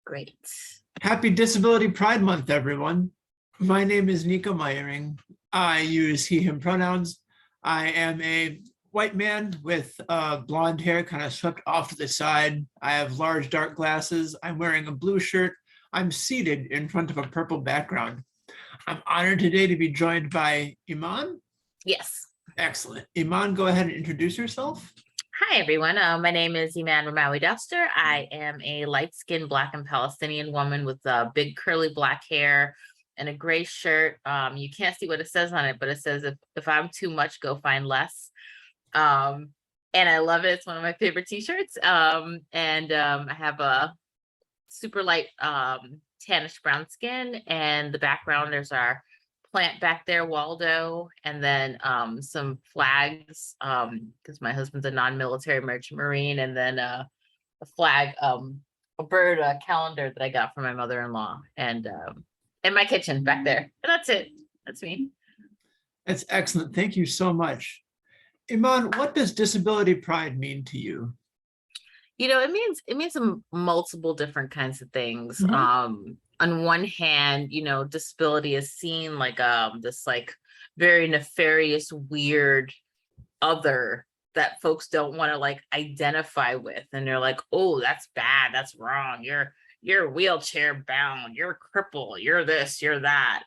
Great. Happy Disability Pride Month, everyone. My name is Nico Meyering. I use he, him pronouns. I am a white man with blonde hair kind of swept off to the side. I have large dark glasses. I'm wearing a blue shirt. I'm seated in front of a purple background. I'm honored today to be joined by Eman. Yes. Excellent. Eman, go ahead and introduce yourself. Hi, everyone. My name is Eman Rimawi-Doster. I am a light-skinned Black and Palestinian woman with big curly black hair and a gray shirt. You can't see what it says on it, but it says, if I'm too much, go find less. And I love it. It's one of my favorite t-shirts. I have a super light tannish brown skin, and the background, there's our plant back there, Waldo, and then some flags, because my husband's a non-military merchant marine, and then a flag, a bird calendar that I got from my mother-in-law, and my kitchen back there. And that's it. That's me. That's excellent. Thank you so much. Eman, what does disability pride mean to you? It means multiple different kinds of things. On one hand, disability is seen like this like very nefarious, weird other that folks don't want to like identify with, and they're like, oh, that's bad, that's wrong, you're wheelchair bound, you're crippled, you're this, you're that.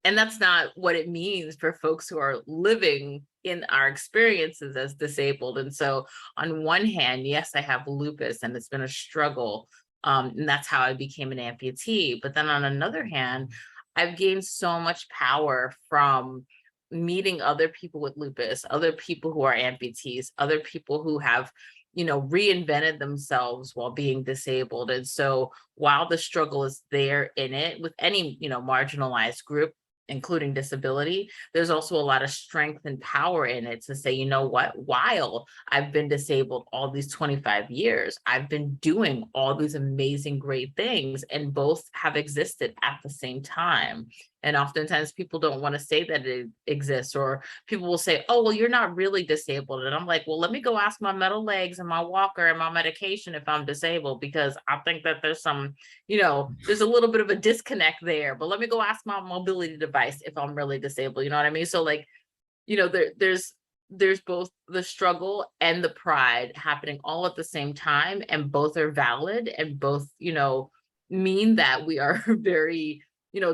And that's not what it means for folks who are living in our experiences as disabled. And so on one hand, yes, I have lupus and it's been a struggle. And that's how I became an amputee. But then on another hand, I've gained so much power from meeting other people with lupus, other people who are amputees, other people who have reinvented themselves while being disabled. And so while the struggle is there in it with any marginalized group, including disability, there's also a lot of strength and power in it to say, you know what, while I've been disabled all these 25 years, I've been doing all these amazing, great things, and both have existed at the same time. And oftentimes people don't want to say that it exists, or people will say, oh, well, you're not really disabled. And I'm like, well, let me go ask my metal legs and my walker and my medication if I'm disabled, because I think that there's some, there's a little bit of a disconnect there, but let me go ask my mobility device if I'm really disabled. You know what I mean? So like, there's both the struggle and the pride happening all at the same time, and both are valid, and both, mean that we are very,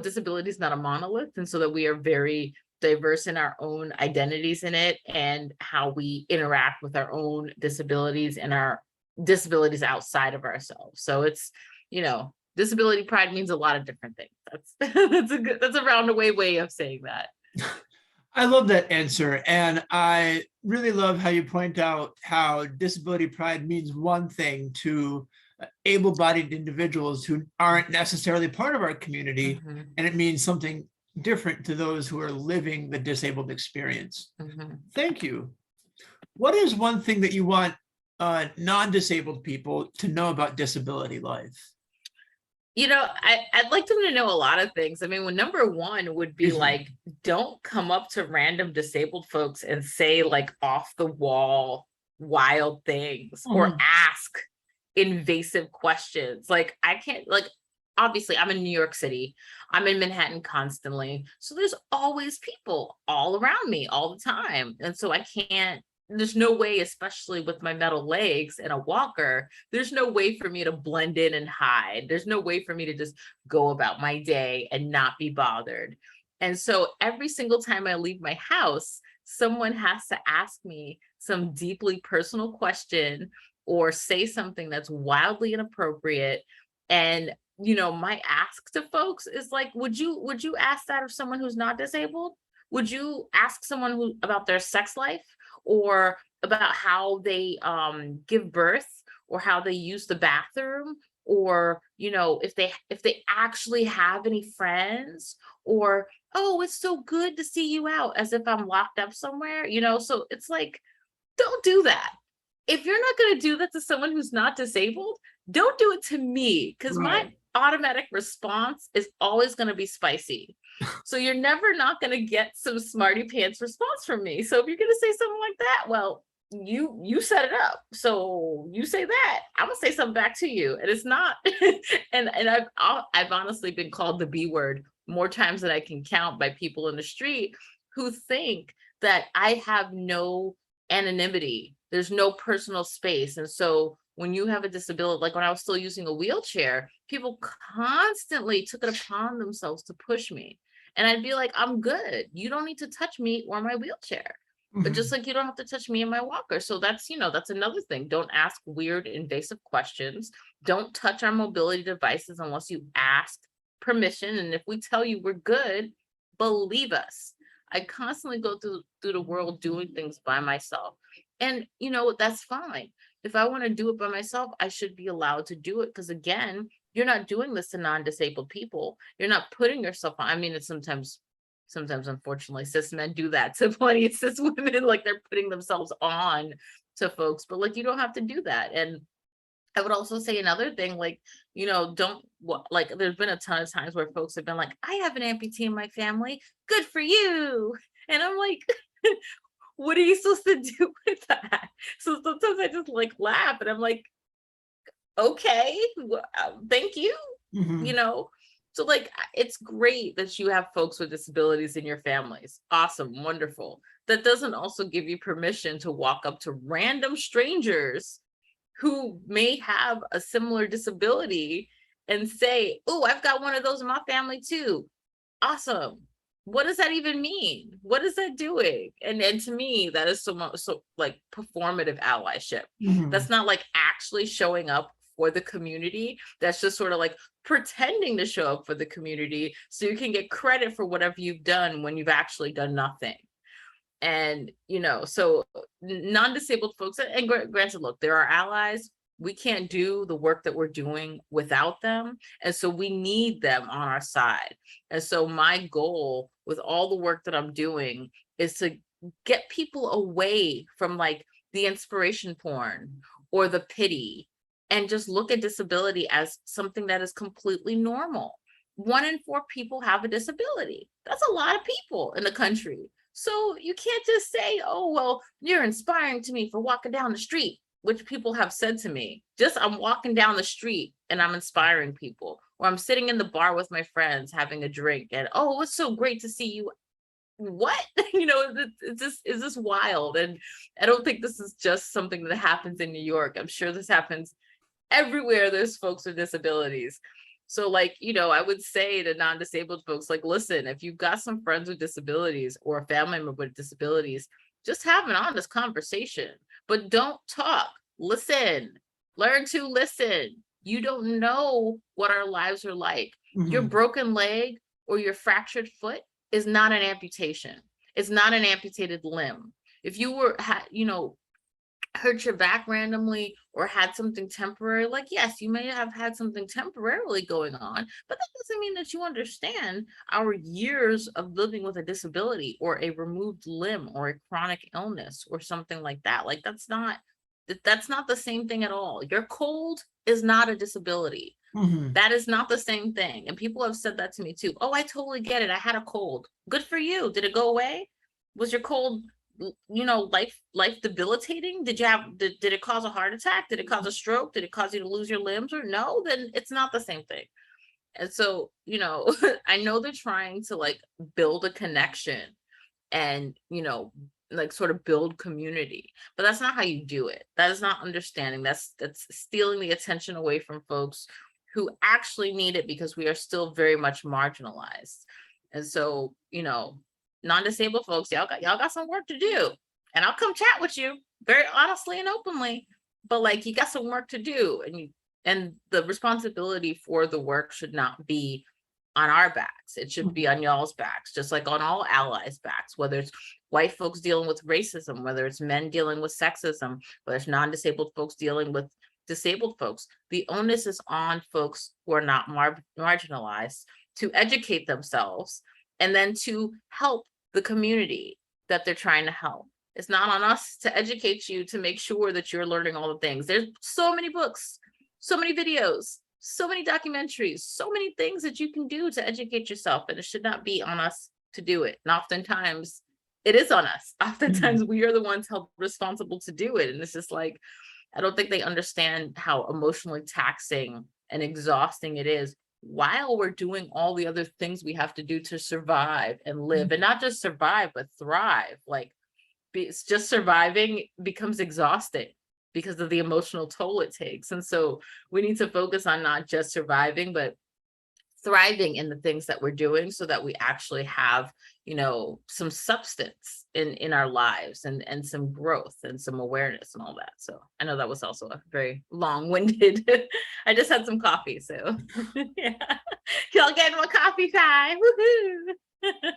disability is not a monolith, and so that we are very diverse in our own identities in it, and how we interact with our own disabilities and our disabilities outside of ourselves. So it's, disability pride means a lot of different things. That's a roundabout way of saying that. I love that answer. And I really love how you point out how disability pride means one thing to able-bodied individuals who aren't necessarily part of our community, and it means something different to those who are living the disabled experience. Thank you. What is one thing that you want non-disabled people to know about disability life? I'd like them to know a lot of things. I mean, number one would be like, don't come up to random disabled folks and say like off the wall wild things, or ask invasive questions. Like, I can't, like, obviously I'm in New York City, I'm in Manhattan constantly, so there's always people all around me all the time, and so there's no way, especially with my metal legs and a walker, there's no way for me to blend in and hide. There's no way for me to just go about my day and not be bothered. And so every single time I leave my house, someone has to ask me some deeply personal question or say something that's wildly inappropriate. And my ask to folks is like, would you ask that of someone who's not disabled? Would you ask someone about their sex life, or about how they give birth, or how they use the bathroom, or if they actually have any friends, or, oh, it's so good to see you out, as if I'm locked up somewhere, so it's like, don't do that. If you're not going to do that to someone who's not disabled, don't do it to me, because my automatic response is always going to be spicy. So you're never not going to get some smarty pants response from me. So if you're going to say something like that, well, you set it up, so you say that, I'm gonna say something back to you, and it's not. And I've honestly been called the B word more times than I can count by people in the street who think that I have no anonymity, there's no personal space. And so when you have a disability, like when I was still using a wheelchair, people constantly took it upon themselves to push me, and I'd be like, I'm good, you don't need to touch me or my wheelchair. But just Mhm. like you don't have to touch me in my walker. So that's, that's another thing. Don't ask weird, invasive questions. Don't touch our mobility devices unless you ask permission. And if we tell you we're good, believe us. I constantly go through the world doing things by myself. And that's fine. If I want to do it by myself, I should be allowed to do it. Because again, you're not doing this to non-disabled people. You're not putting yourself on. I mean, it's sometimes unfortunately cis men do that to plenty of cis women, like they're putting themselves on to folks, but like you don't have to do that. And I would also say another thing, like, don't like there's been a ton of times where folks have been like, I have an amputee in my family, good for you. And I'm like, what are you supposed to do with that? So sometimes I just like laugh and I'm like, okay, thank you. you Mhm. know so like it's great that you have folks with disabilities in your families, awesome, wonderful. That doesn't also give you permission to walk up to random strangers who may have a similar disability and say, oh, I've got one of those in my family too. Awesome. What does that even mean? What is that doing? And to me, that is so much, so like performative allyship. That's Mhm. not like actually showing up for the community. That's just sort of like pretending to show up for the community so you can get credit for whatever you've done when you've actually done nothing. And so non-disabled folks, and granted, look, there are allies. We can't do the work that we're doing without them, and so we need them on our side. And so my goal with all the work that I'm doing is to get people away from like the inspiration porn or the pity, and just look at disability as something that is completely normal. 1 in 4 people have a disability. That's a lot of people in the country. So you can't just say, oh, well, you're inspiring to me for walking down the street, which people have said to me. Just I'm walking down the street and I'm inspiring people. Or I'm sitting in the bar with my friends having a drink and, oh, it's so great to see you. What? Is this wild? And I don't think this is just something that happens in New York. I'm sure this happens everywhere there's folks with disabilities. So like, I would say to non-disabled folks, like, listen, if you've got some friends with disabilities or a family member with disabilities, just have an honest conversation, but don't talk, listen, learn to listen. You don't know what our lives are like. Your Mhm. broken leg or your fractured foot is not an amputation. It's not an amputated limb. If you hurt your back randomly or had something temporary, like, yes, you may have had something temporarily going on, but that doesn't mean that you understand our years of living with a disability or a removed limb or a chronic illness or something like that. Like, that's not the same thing at all. Your cold is not a disability. Mhm. That is not the same thing. And people have said that to me too. Oh, I totally get it. I had a cold. Good for you. Did it go away? Was your cold, life debilitating? Did it cause a heart attack? Did it cause a stroke? Did it cause you to lose your limbs? Or no? Then it's not the same thing. And so, I know they're trying to like build a connection and, like sort of build community, but that's not how you do it. That is not understanding. That's stealing the attention away from folks who actually need it, because we are still very much marginalized. And so, non-disabled folks, y'all got some work to do. And I'll come chat with you very honestly and openly, but like you got some work to do, and the responsibility for the work should not be on our backs. It should be Mhm. on y'all's backs, just like on all allies' backs, whether it's white folks dealing with racism, whether it's men dealing with sexism, whether it's non-disabled folks dealing with disabled folks. The onus is on folks who are not marginalized to educate themselves and then to help the community that they're trying to help. It's not on us to educate you to make sure that you're learning all the things. There's so many books, so many videos, so many documentaries, so many things that you can do to educate yourself, and it should not be on us to do it. And oftentimes it is on us. Mhm. Oftentimes we are the ones held responsible to do it. And it's just like, I don't think they understand how emotionally taxing and exhausting it is while we're doing all the other things we have to do to survive and live, and not just survive, but thrive. Like, it's just surviving becomes exhausting because of the emotional toll it takes. And so we need to focus on not just surviving, but thriving in the things that we're doing so that we actually have, some substance in our lives, and some growth and some awareness and all that. So I know that was also a very long-winded. I just had some coffee, so yeah. Y'all getting my coffee time. Woohoo.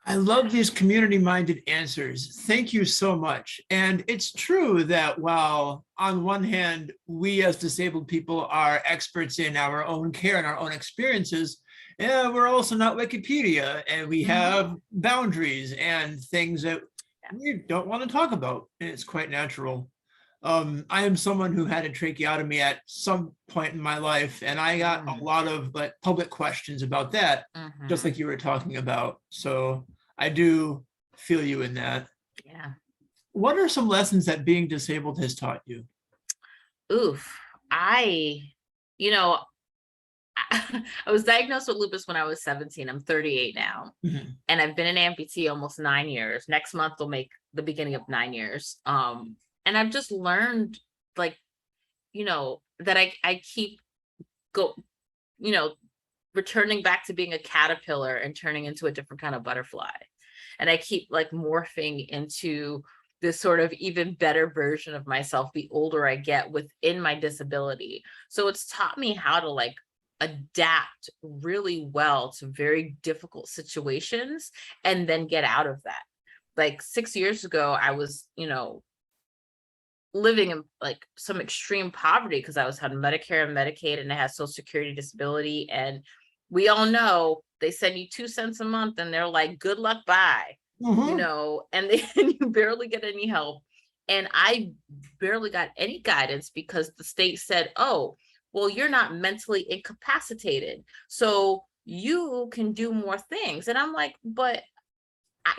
I love these community-minded answers. Thank you so much. And it's true that while on one hand, we as disabled people are experts in our own care and our own experiences, we're also not Wikipedia, and we have boundaries and things that we don't want to talk about. And it's quite natural. I am someone who had a tracheotomy at some point in my life, and I got a lot of like public questions about that, just like you were talking about. So I do feel you in that. Yeah. What are some lessons that being disabled has taught you? Oof. I, you know, I was diagnosed with lupus when I was 17. I'm 38 now. Mhm. And I've been an amputee almost 9 years. Next month will make the beginning of 9 years. And I've just learned, like, that I keep go, you know, returning back to being a caterpillar and turning into a different kind of butterfly. And I keep like morphing into this sort of even better version of myself the older I get within my disability. So it's taught me how to like adapt really well to very difficult situations and then get out of that. Like 6 years ago, I was, living in like some extreme poverty because I was on Medicare and Medicaid, and I had Social Security disability. And we all know they send you 2 cents a month and they're like, good luck, bye, Mhm. and then you barely get any help. And I barely got any guidance because the state said, oh, well, you're not mentally incapacitated, so you can do more things. And I'm like, but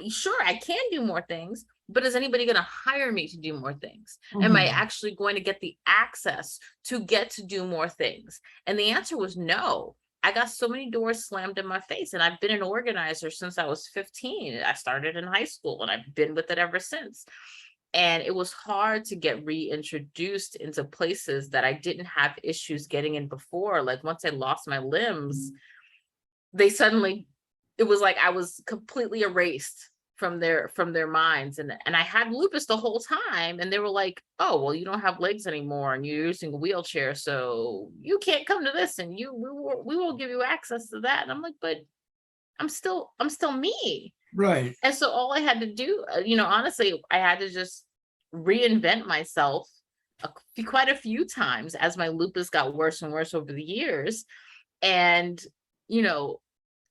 sure, I can do more things, but is anybody going to hire me to do more things? Am I Mhm. actually going to get the access to get to do more things? And the answer was no. I got so many doors slammed in my face, and I've been an organizer since I was 15. I started in high school and I've been with it ever since. And it was hard to get reintroduced into places that I didn't have issues getting in before. Like once I lost my limbs, they suddenly, it was like I was completely erased from their minds. And I had lupus the whole time, and they were like, oh, well, you don't have legs anymore and you're using a wheelchair, so you can't come to this, and we will give you access to that. And I'm like, but I'm still me. Right. And so all I had to do, honestly, I had to just reinvent myself quite a few times as my lupus got worse and worse over the years. And you know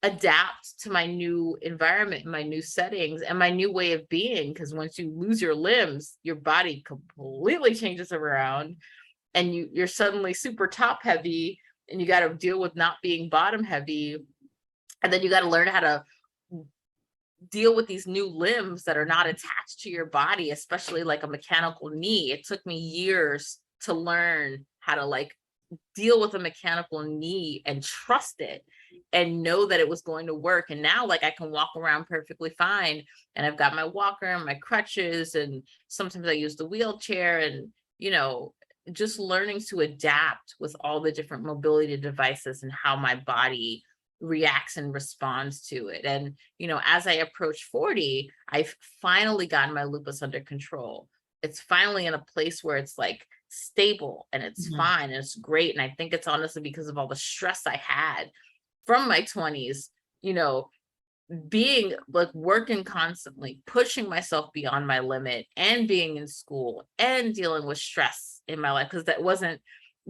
adapt to my new environment, my new settings, and my new way of being. Because once you lose your limbs, your body completely changes around, and you're suddenly super top heavy, and you got to deal with not being bottom heavy. And then you got to learn how to deal with these new limbs that are not attached to your body, especially like a mechanical knee. It took me years to learn how to like deal with a mechanical knee and trust it and know that it was going to work. And now like I can walk around perfectly fine, and I've got my walker and my crutches, and sometimes I use the wheelchair. And you know just learning to adapt with all the different mobility devices and how my body reacts and responds to it. And as I approach 40, I've finally gotten my lupus under control. It's finally in a place where it's like stable and it's Mhm. fine and it's great. And I think it's honestly because of all the stress I had from my 20s, you know, being like working constantly, pushing myself beyond my limit, and being in school and dealing with stress in my life. Because that wasn't,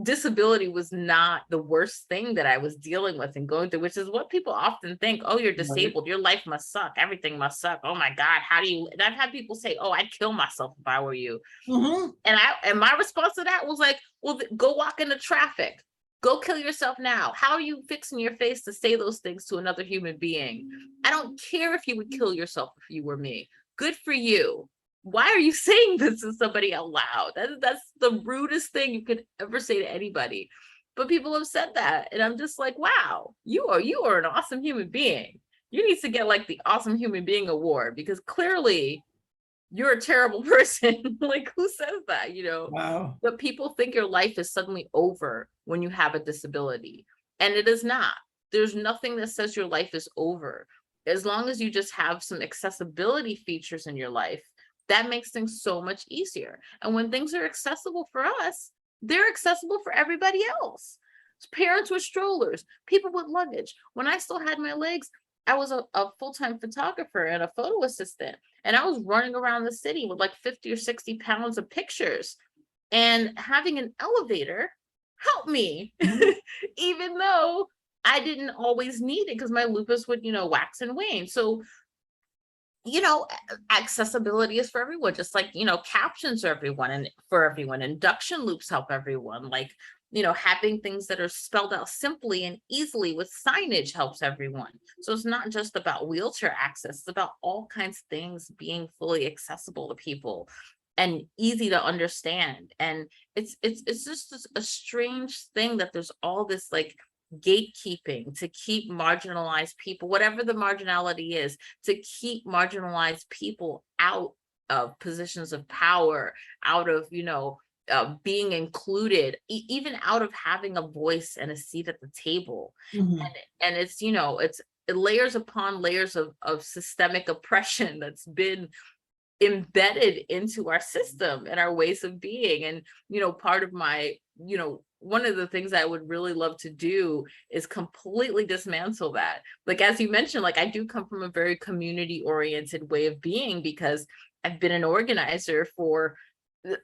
disability was not the worst thing that I was dealing with and going through, which is what people often think. Oh, you're Right. disabled, your life must suck, everything must suck. Oh my God, how do you? And I've had people say, oh, I'd kill myself if I were you. Mhm. And my response to that was like, well, go walk into traffic. Go kill yourself now. How are you fixing your face to say those things to another human being? I don't care if you would kill yourself if you were me. good for you. Why are you saying this to somebody out loud? That's the rudest thing you could ever say to anybody. But people have said that. And I'm just like, wow, you are an awesome human being. You need to get like the awesome human being award, because clearly you're a terrible person. Like, who says that, Wow. But people think your life is suddenly over when you have a disability, and it is not. There's nothing that says your life is over. As long as you just have some accessibility features in your life, that makes things so much easier. And when things are accessible for us, they're accessible for everybody else. Parents with strollers, people with luggage. When I still had my legs, I was a full-time photographer and a photo assistant, and I was running around the city with like 50 or 60 pounds of pictures, and having an elevator helped me, Mhm. even though I didn't always need it because my lupus would, wax and wane. So, accessibility is for everyone, just like, captions are everyone and for everyone. Induction loops help everyone. Like, having things that are spelled out simply and easily with signage helps everyone. So it's not just about wheelchair access, it's about all kinds of things being fully accessible to people and easy to understand. And it's just a strange thing that there's all this like gatekeeping to keep marginalized people, whatever the marginality is, to keep marginalized people out of positions of power, out of, being included, even out of having a voice and a seat at the table. Mhm. And it's, it's layers upon layers of systemic oppression that's been embedded into our system and our ways of being. And part of my, one of the things I would really love to do is completely dismantle that. Like, as you mentioned, like, I do come from a very community oriented way of being, because I've been an organizer for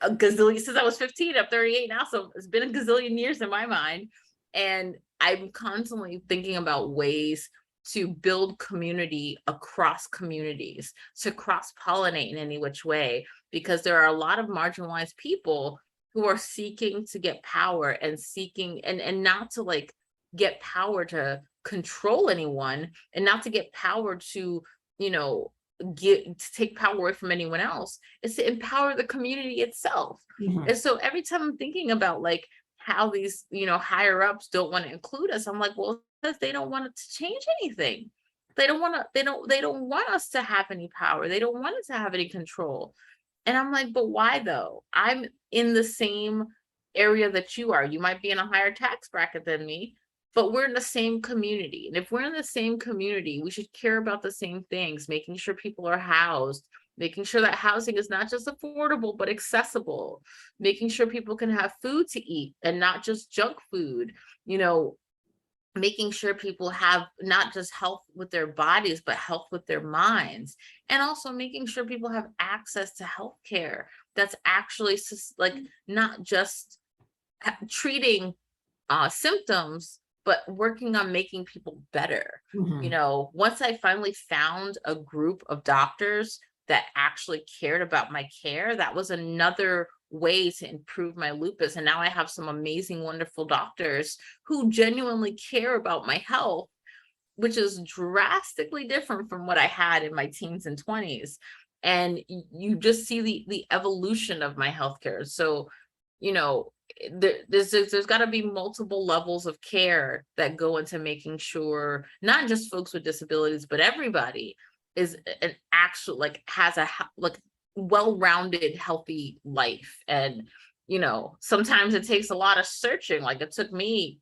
a gazillion since I was 15. I'm 38 now, so it's been a gazillion years in my mind. And I'm constantly thinking about ways to build community across communities, to cross-pollinate in any which way, because there are a lot of marginalized people who are seeking to get power and seeking and not to like get power to control anyone, and not to get power to, you know, get to take power away from anyone else. It's to empower the community itself. Mhm. And so every time I'm thinking about like how these, higher ups don't want to include us, I'm like, well, because they don't want it to change anything. They don't want us to have any power. They don't want us to have any control. And I'm like, but why though? I'm in the same area that you are. You might be in a higher tax bracket than me, but we're in the same community. And if we're in the same community, we should care about the same things, making sure people are housed, making sure that housing is not just affordable, but accessible, making sure people can have food to eat and not just junk food, you know, making sure people have not just health with their bodies, but health with their minds, and also making sure people have access to health care that's actually like not just treating symptoms, but working on making people better. Mhm. Once I finally found a group of doctors that actually cared about my care, that was another way to improve my lupus. And now I have some amazing, wonderful doctors who genuinely care about my health, which is drastically different from what I had in my teens and 20s. And you just see the evolution of my healthcare. So, you know, there's got to be multiple levels of care that go into making sure not just folks with disabilities, but everybody is an actual like has a like well-rounded, healthy life. And sometimes it takes a lot of searching. Like it took me,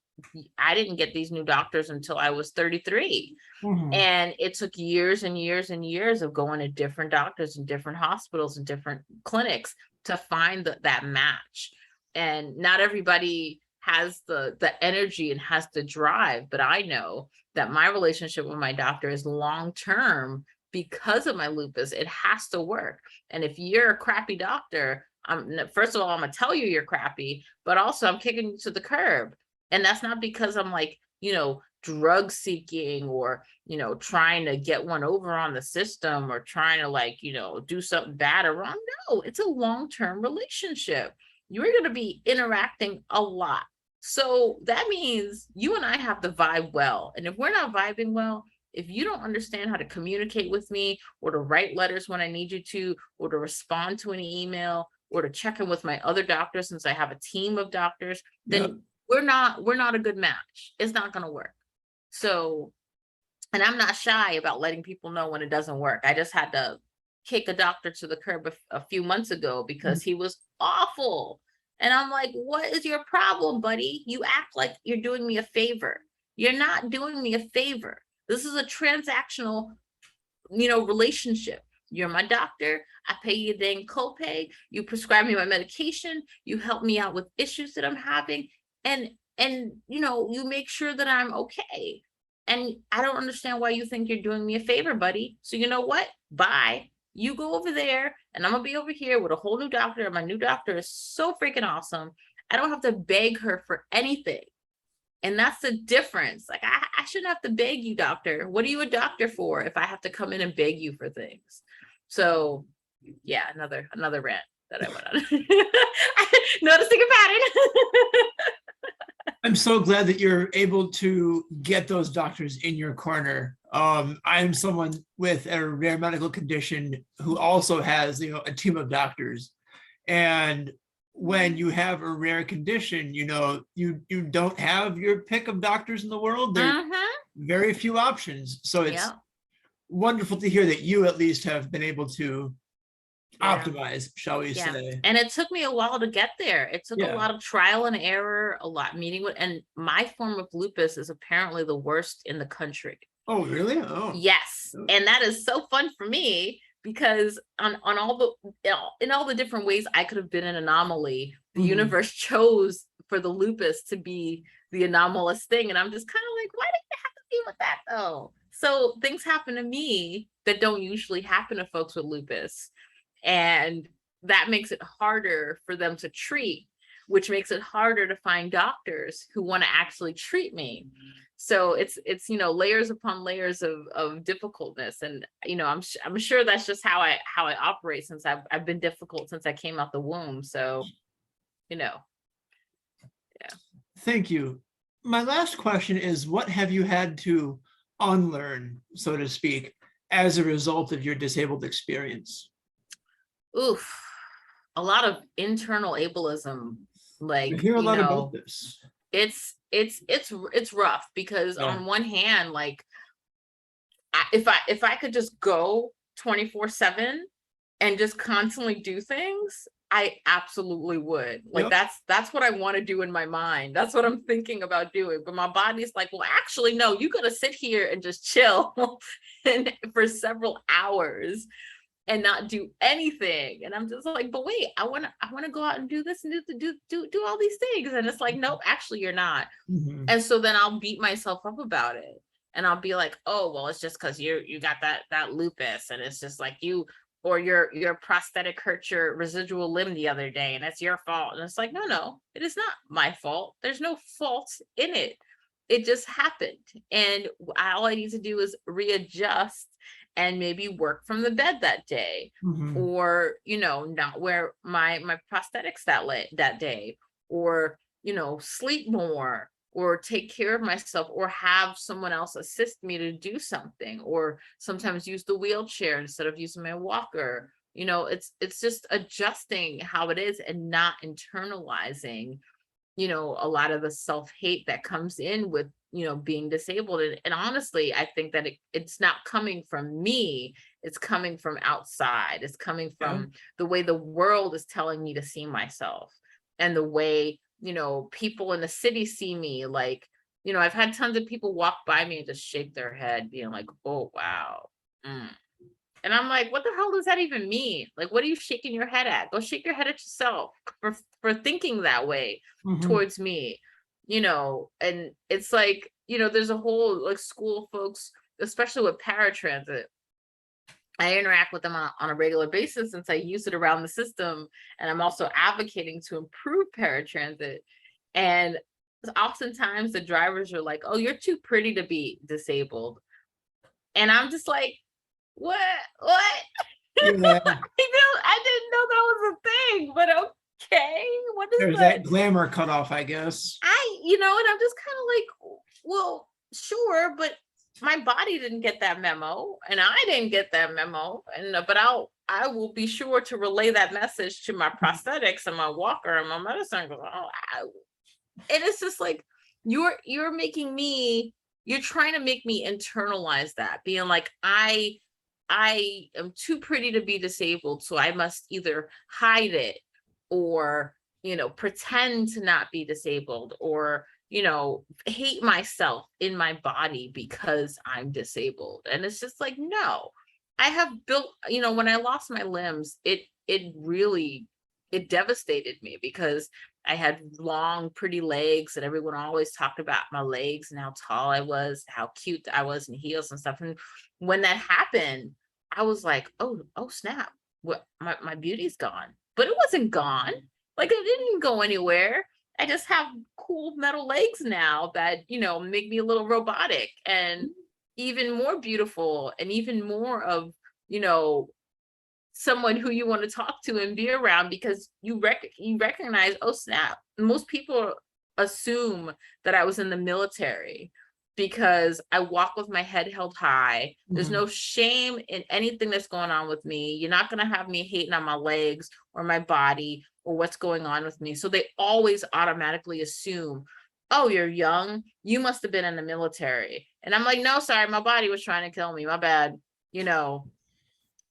I didn't get these new doctors until I was 33. Mhm. And it took years and years and years of going to different doctors and different hospitals and different clinics to find that match. And not everybody has the energy and has the drive, but I know that my relationship with my doctor is long term because of my lupus. It has to work. And if you're a crappy doctor, first of all, I'm gonna tell you you're crappy, but also I'm kicking you to the curb. And that's not because I'm like, drug seeking or, trying to get one over on the system or trying to like, do something bad or wrong. No, it's a long-term relationship. You're going to be interacting a lot. So that means you and I have to vibe well. And if we're not vibing well, if you don't understand how to communicate with me or to write letters when I need you to, or to respond to an email or to check in with my other doctors, since I have a team of doctors, Yeah. then we're not a good match. It's not going to work. So, and I'm not shy about letting people know when it doesn't work. I just had to kick a doctor to the curb a few months ago because he was awful. And I'm like, what is your problem, buddy? You act like you're doing me a favor. You're not doing me a favor. This is a transactional, relationship. You're my doctor. I pay you a dang copay. You prescribe me my medication. You help me out with issues that I'm having. And you make sure that I'm okay. And I don't understand why you think you're doing me a favor, buddy. So you know what? Bye. You go over there and I'm gonna be over here with a whole new doctor. And my new doctor is so freaking awesome. I don't have to beg her for anything. And that's the difference. Like, I shouldn't have to beg you, doctor. What are you a doctor for if I have to come in and beg you for things? So yeah, another rant that I went on. Noticing a pattern. I'm so glad that you're able to get those doctors in your corner. I'm someone with a rare medical condition who also has, a team of doctors. And when you have a rare condition, you don't have your pick of doctors in the world. There are very few options. So it's wonderful to hear that you at least have been able to optimize, shall we say. And it took me a while to get there. It took a lot of trial and error, a lot meeting with, and my form of lupus is apparently the worst in the country. Oh, really? Oh, yes. And that is so fun for me because in all the different ways I could have been an anomaly, the universe chose for the lupus to be the anomalous thing. And I'm just kind of like, why did you have to deal with that though? So things happen to me that don't usually happen to folks with lupus. And that makes it harder for them to treat, which makes it harder to find doctors who want to actually treat me. So it's layers upon layers of difficultness. And I'm sure that's just how I operate, since I've been difficult since I came out the womb. So yeah. Thank you. My last question is, what have you had to unlearn, so to speak, as a result of your disabled experience? Oof, a lot of internal ableism. Like, I hear a lot about this. It's rough because on one hand, like, if I could just go 24/7 and just constantly do things, I absolutely would. Like, that's what I want to do in my mind. That's what I'm thinking about doing. But my body's like, well, actually, no, you gotta sit here and just chill and for several hours and not do anything. And I'm just like, but wait, I want to go out and do this and do all these things. And it's like, nope, actually you're not. And so then I'll beat myself up about it. And I'll be like, oh, well, it's just because you got that lupus. And it's just like or your prosthetic hurt your residual limb the other day and it's your fault. And it's like, no, it is not my fault. There's no fault in it. It just happened. And all I need to do is readjust and maybe work from the bed that day, or not wear my prosthetics that day, or sleep more, or take care of myself, or have someone else assist me to do something, or sometimes use the wheelchair instead of using my walker. It's just adjusting how it is and not internalizing a lot of the self-hate that comes in with being disabled. And honestly, I think that it's not coming from me, it's coming from outside. It's coming from the way the world is telling me to see myself, and the way people in the city see me. Like, I've had tons of people walk by me and just shake their head being like, oh wow. And I'm like, what the hell does that even mean? Like, what are you shaking your head at? Go shake your head at yourself for thinking that way towards me, and it's like, there's a whole like school folks, especially with paratransit. I interact with them on a regular basis since I use it around the system. And I'm also advocating to improve paratransit. And oftentimes the drivers are like, oh, you're too pretty to be disabled. And I'm just like, what? Yeah. I didn't know that was a thing, but okay. What is There's that glamour cutoff, I guess. and I'm just kind of like, well, sure, but my body didn't get that memo, and I didn't get that memo, and but I will be sure to relay that message to my prosthetics and my walker and my medicine. And it's just like, you're making me, you're trying to make me internalize that, being like, I am too pretty to be disabled, so I must either hide it or, pretend to not be disabled, or, hate myself in my body because I'm disabled. And it's just like, no, I have built, when I lost my limbs, it really, it devastated me, because I had long, pretty legs, and everyone always talked about my legs and how tall I was, how cute I was in heels and stuff. And when that happened, I was like, oh snap, what, my beauty's gone. But it wasn't gone. Like, it didn't go anywhere. I just have cool metal legs now that, make me a little robotic and even more beautiful, and even more of, someone who you want to talk to and be around, because you recognize, oh snap, most people assume that I was in the military because I walk with my head held high. There's no shame in anything that's going on with me. You're not going to have me hating on my legs or my body or what's going on with me. So they always automatically assume, oh, you're young, you must have been in the military. And I'm like, no, sorry, my body was trying to kill me, my bad.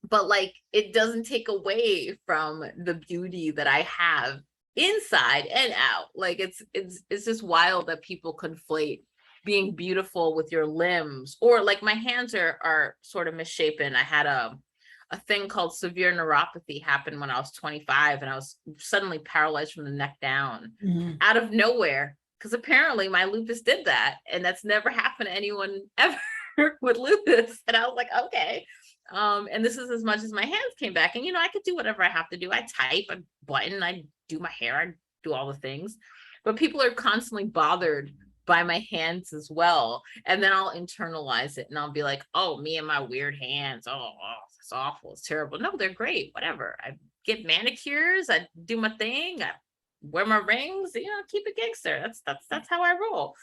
But like, it doesn't take away from the beauty that I have inside and out. Like, it's just wild that people conflate being beautiful with your limbs, or like, my hands are sort of misshapen. I had a thing called severe neuropathy happen when I was 25, and I was suddenly paralyzed from the neck down out of nowhere, because apparently my lupus did that, and that's never happened to anyone ever with lupus. And I was like, okay. And this is as much as my hands came back. And, I could do whatever I have to do. I type, I button, I do my hair, I do all the things. But people are constantly bothered by my hands as well. And then I'll internalize it, and I'll be like, oh, me and my weird hands. Oh, it's awful. It's terrible. No, they're great. Whatever. I get manicures. I do my thing. I wear my rings, keep it gangster. That's how I roll.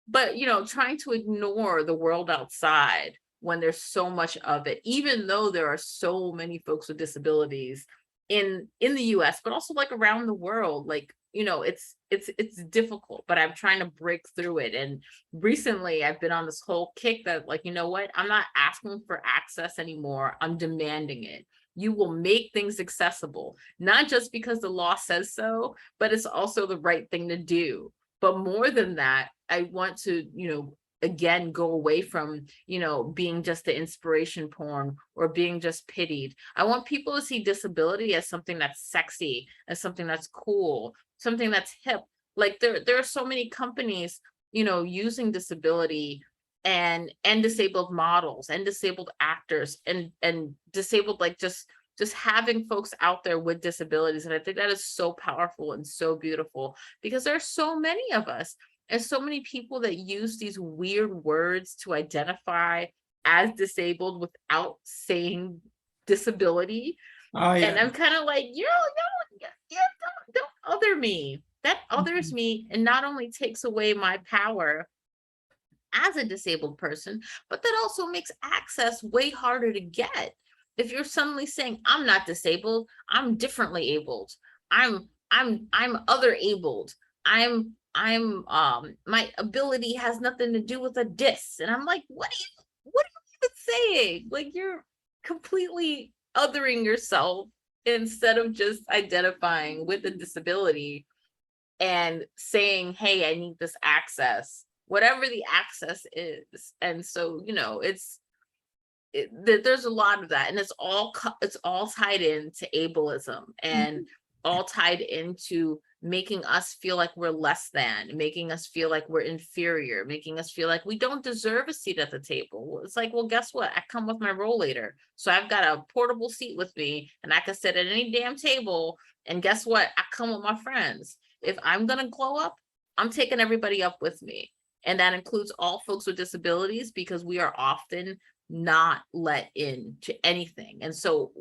But, trying to ignore the world outside when there's so much of it, even though there are so many folks with disabilities in the US, but also like around the world, like, it's difficult, but I'm trying to break through it. And recently I've been on this whole kick that, like, what, I'm not asking for access anymore, I'm demanding it. You will make things accessible, not just because the law says so, but it's also the right thing to do. But more than that, I want to, again, go away from, being just the inspiration porn or being just pitied. I want people to see disability as something that's sexy, as something that's cool, something that's hip. Like, there are so many companies, using disability and disabled models and disabled actors and disabled, like, just having folks out there with disabilities. And I think that is so powerful and so beautiful, because there are so many of us. And so many people that use these weird words to identify as disabled without saying disability. Oh, yeah. And I'm kind of like, don't other me. That others me, and not only takes away my power as a disabled person, but that also makes access way harder to get. If you're suddenly saying, I'm not disabled, I'm differently abled, I'm other abled, I'm my ability has nothing to do with a dis. And I'm like, what are you even saying? Like, you're completely othering yourself instead of just identifying with a disability and saying, hey, I need this access, whatever the access is. And so, there's a lot of that, and it's all tied into ableism, and all tied into making us feel like we're less than, making us feel like we're inferior, making us feel like we don't deserve a seat at the table. It's like, well, guess what? I come with my rollator. So I've got a portable seat with me, and I can sit at any damn table. And guess what? I come with my friends. If I'm going to glow up, I'm taking everybody up with me. And that includes all folks with disabilities, because we are often not let in to anything. And so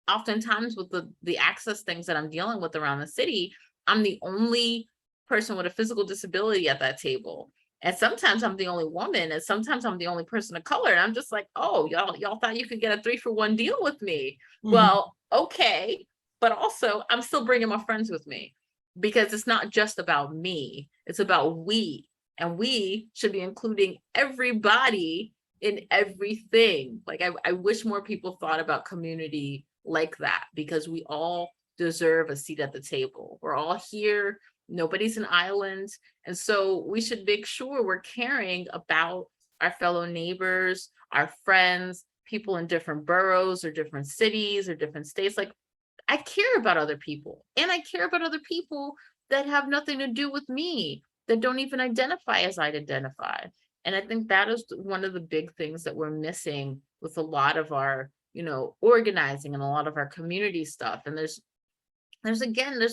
oftentimes with the access things that I'm dealing with around the city, I'm the only person with a physical disability at that table. And sometimes I'm the only woman, and sometimes I'm the only person of color. And I'm just like, oh, y'all thought you could get a 3-for-1 deal with me. Mhm. Well, okay. But also, I'm still bringing my friends with me, because it's not just about me, it's about we. And we should be including everybody in everything. Like, I wish more people thought about community like that, because we all deserve a seat at the table. We're all here. Nobody's an island. And so we should make sure we're caring about our fellow neighbors, our friends, people in different boroughs or different cities or different states. Like, I care about other people, and I care about other people that have nothing to do with me, that don't even identify as I'd identify. And I think that is one of the big things that we're missing with a lot of our, organizing and a lot of our community stuff. And there's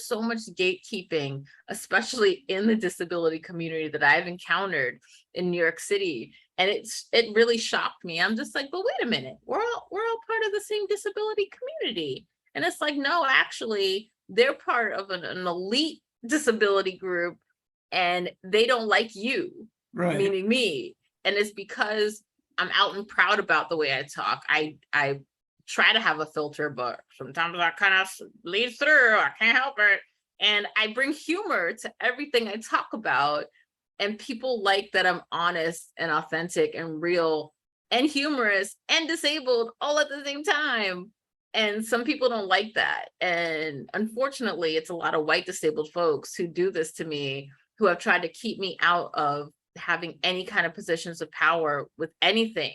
so much gatekeeping, especially in the disability community, that I've encountered in New York City. And it really shocked me. I'm just like, but wait a minute, we're all part of the same disability community. And it's like, no, actually, they're part of an elite disability group, and they don't like you, Right. meaning me. And it's because I'm out and proud about the way I talk. I try to have a filter, but sometimes I kind of lead through. I can't help it. And I bring humor to everything I talk about. And people like that I'm honest and authentic and real and humorous and disabled all at the same time. And some people don't like that. And unfortunately, it's a lot of white disabled folks who do this to me, who have tried to keep me out of having any kind of positions of power with anything.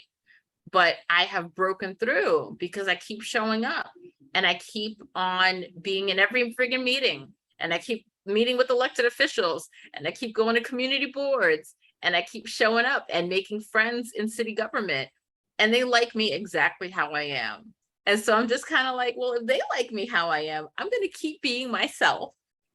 But I have broken through because I keep showing up, and I keep on being in every friggin' meeting, and I keep meeting with elected officials, and I keep going to community boards, and I keep showing up and making friends in city government, and they like me exactly how I am. And so I'm just kind of like, well, if they like me how I am, I'm going to keep being myself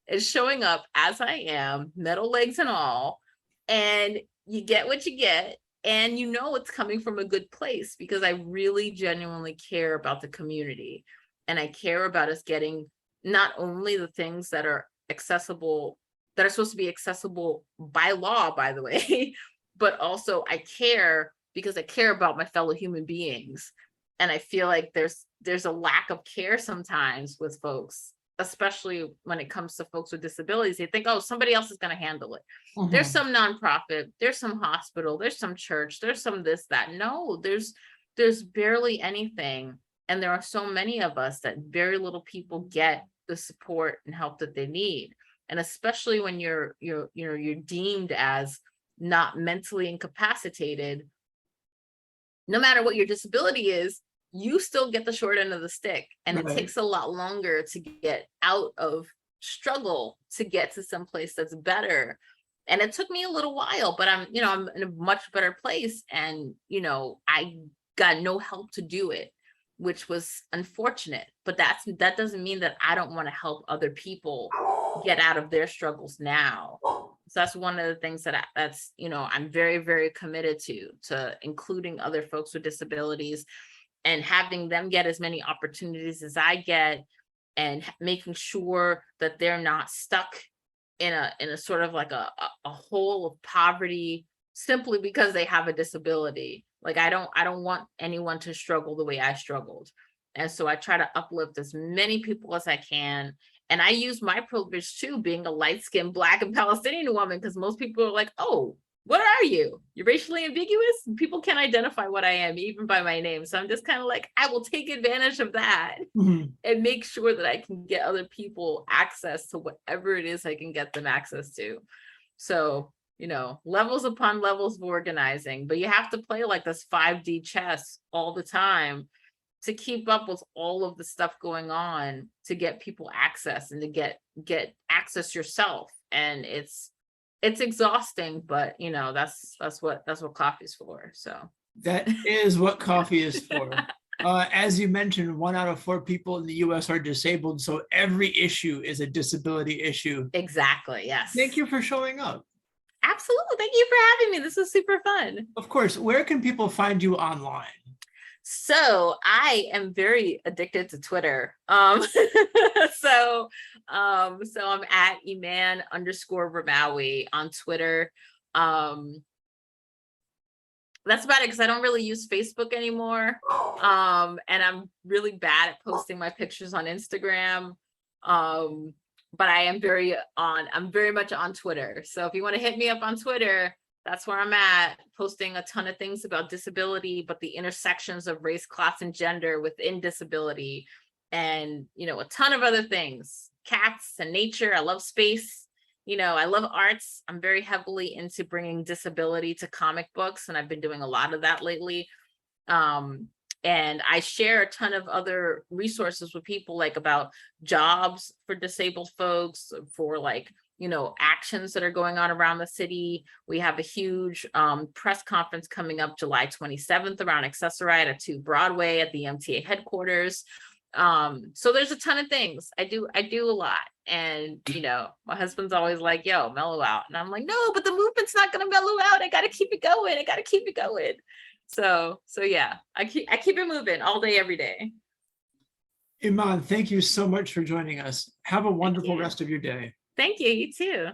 and showing up as I am, metal legs and all. And you get what you get, and it's coming from a good place, because I really genuinely care about the community, and I care about us getting not only the things that are accessible, that are supposed to be accessible by law, by the way, but also I care because I care about my fellow human beings. And I feel like there's a lack of care sometimes with folks, especially when it comes to folks with disabilities. They think, oh, somebody else is going to handle it. There's Mhm. some nonprofit, there's some hospital, there's some church, there's some this, that. No, there's barely anything. And there are so many of us that very little people get the support and help that they need. And especially when you're deemed as not mentally incapacitated, no matter what your disability is, you still get the short end of the stick. And it Right. takes a lot longer to get out of struggle to get to some place that's better. And it took me a little while, but I'm in a much better place. And, I got no help to do it, which was unfortunate. But that doesn't mean that I don't want to help other people get out of their struggles now. So that's one of the things that's I'm very, very committed to including other folks with disabilities and having them get as many opportunities as I get, and making sure that they're not stuck in a sort of like a hole of poverty simply because they have a disability. Like, I don't want anyone to struggle the way I struggled. And so I try to uplift as many people as I can. And I use my privilege too, being a light-skinned Black and Palestinian woman, because most people are like, oh, what are you? You're racially ambiguous? People can't identify what I am, even by my name. So I'm just kind of like, I will take advantage of that Mhm. and make sure that I can get other people access to whatever it is I can get them access to. So, levels upon levels of organizing, but you have to play like this 5D chess all the time to keep up with all of the stuff going on, to get people access and to get access yourself. And it's exhausting, but that's what coffee's for. So That is what coffee is for. As you mentioned, 1 out of 4 people in the US are disabled, so every issue is a disability issue. exactly, Thank yes. you for showing up. Absolutely. Thank you for having me. This was super fun. Of course, where can people find you online? So I am very addicted to Twitter. So I'm at Eman_Rimawi on Twitter. That's about it, because I don't really use Facebook anymore. And I'm really bad at posting my pictures on Instagram. But I'm very much on Twitter. So if you want to hit me up on Twitter, that's where I'm at, posting a ton of things about disability, but the intersections of race, class, and gender within disability, and a ton of other things. Cats and nature. I love space. I love arts. I'm very heavily into bringing disability to comic books, and I've been doing a lot of that lately. And I share a ton of other resources with people, like about jobs for disabled folks, for actions that are going on around the city. We have a huge press conference coming up July 27th around Accessorite at 2 Broadway at the MTA headquarters. So there's a ton of things. I do a lot. And my husband's always like, yo, mellow out. And I'm like, no, but the movement's not gonna mellow out. I gotta keep it going. So yeah, I keep it moving all day, every day. Eman, thank you so much for joining us. Have a wonderful rest of your day. Thank you. You too.